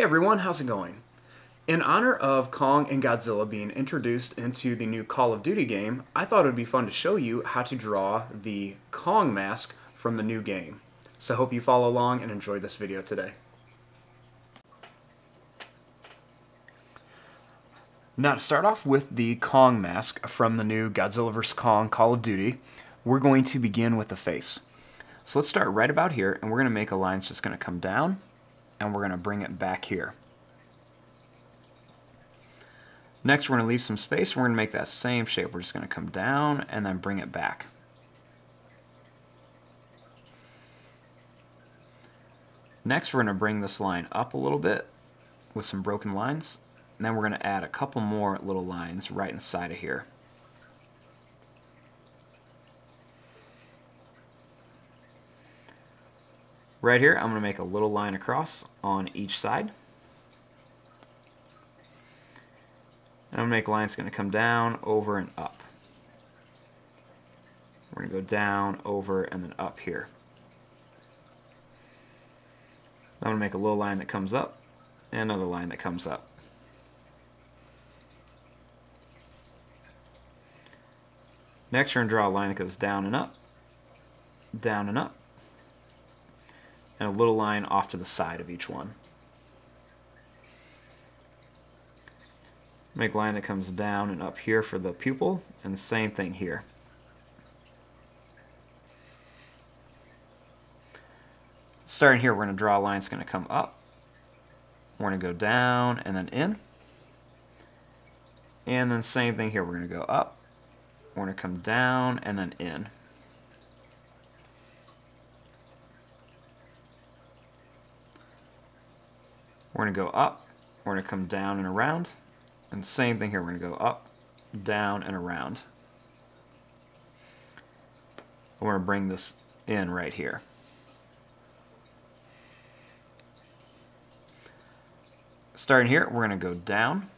everyone, how's it going? In honor of Kong and Godzilla being introduced into the new Call of Duty game, I thought it would be fun to show you how to draw the Kong mask from the new game. So I hope you follow along and enjoy this video today. Now to start off with the Kong mask from the new Godzilla vs. Kong Call of Duty, we're going to begin with the face. So let's start right about here, and we're going to make a line that's just going to come down, and we're going to bring it back here. Next, we're going to leave some space, and we're going to make that same shape. We're just going to come down and then bring it back. Next, we're going to bring this line up a little bit with some broken lines, and then we're going to add a couple more little lines right inside of here. Right here, I'm going to make a little line across on each side. And I'm going to make a line that's going to come down, over, and up. We're going to go down, over, and then up here. I'm going to make a little line that comes up, and another line that comes up. Next, we're going to draw a line that goes down and up, and a little line off to the side of each one. Make a line that comes down and up here for the pupil, and the same thing here. Starting here, we're going to draw a line that's going to come up. We're going to go down and then in. And then same thing here, we're going to go up. We're going to come down and then in. We're going to go up, we're going to come down and around, and same thing here, we're going to go up, down, and around. We're going to bring this in right here. Starting here, we're going to go down,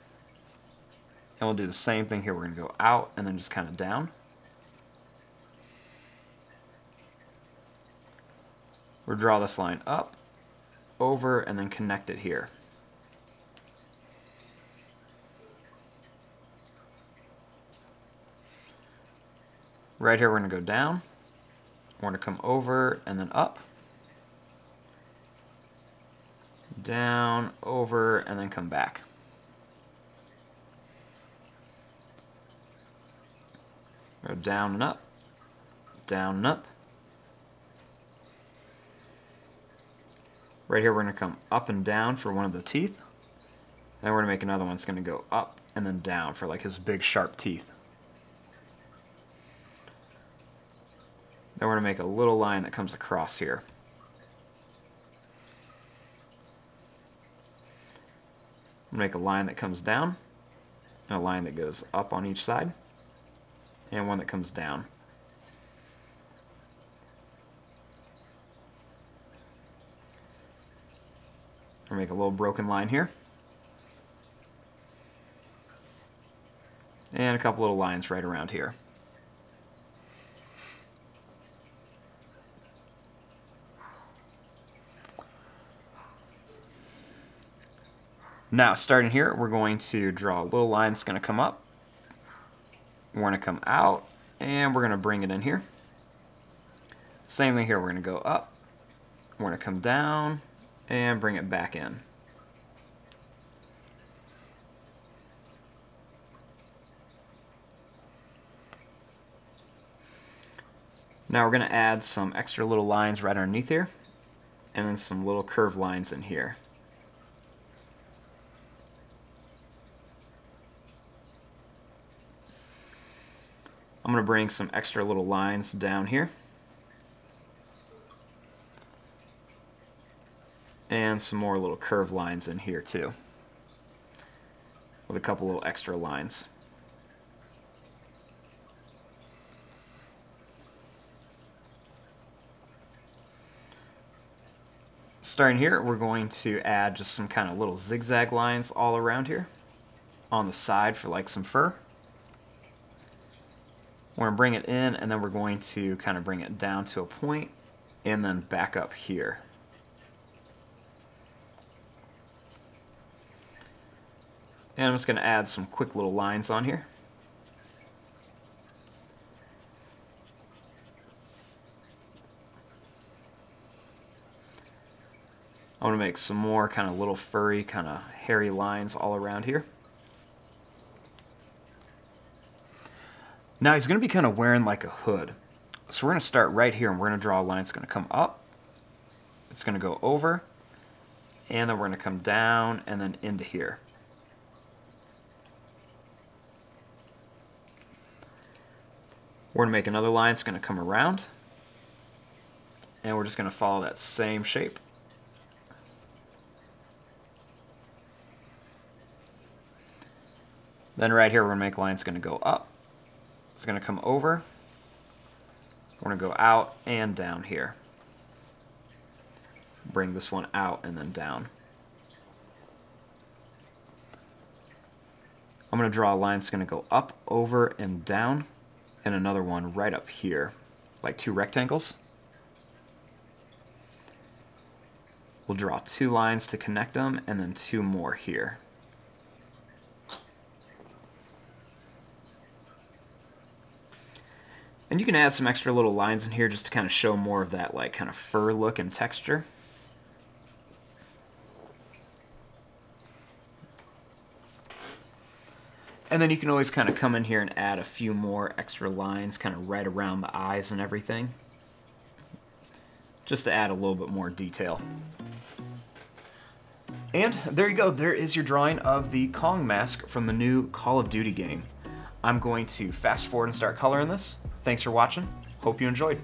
and we'll do the same thing here. We're going to go out and then just kind of down. We'll draw this line up, over, and then connect it here. Right here, we're going to go down. We're going to come over and then up. Down, over, and then come back. Go down and up, down and up. Right here, we're going to come up and down for one of the teeth. Then we're going to make another one that's going to go up and then down for like his big sharp teeth. Then we're going to make a little line that comes across here. Make a line that comes down, and a line that goes up on each side, and one that comes down. We'll make a little broken line here. And a couple little lines right around here. Now, starting here, we're going to draw a little line that's going to come up. We're going to come out, and we're going to bring it in here. Same thing here, we're going to go up. We're going to come down, and bring it back in. Now we're going to add some extra little lines right underneath here, and then some little curved lines in here. I'm going to bring some extra little lines down here. And some more little curved lines in here too, with a couple little extra lines. Starting here, we're going to add just some kind of little zigzag lines all around here on the side for like some fur. We're going to bring it in, and then we're going to kind of bring it down to a point and then back up here. And I'm just going to add some quick little lines on here. I want to make some more kind of little furry, kind of hairy lines all around here. Now he's going to be kind of wearing like a hood. So we're going to start right here and we're going to draw a line that's going to come up. It's going to go over. And then we're going to come down and then into here. We're going to make another line that's going to come around. And we're just going to follow that same shape. Then right here we're going to make a line that's going to go up. It's going to come over. We're going to go out and down here. Bring this one out and then down. I'm going to draw a line that's going to go up, over, and down, and another one right up here, like two rectangles. We'll draw two lines to connect them, and then two more here. And you can add some extra little lines in here just to kind of show more of that like kind of fur look and texture. And then you can always kind of come in here and add a few more extra lines kind of right around the eyes and everything, just to add a little bit more detail. And there you go, there is your drawing of the Kong mask from the new Call of Duty game. I'm going to fast forward and start coloring this. Thanks for watching. Hope you enjoyed.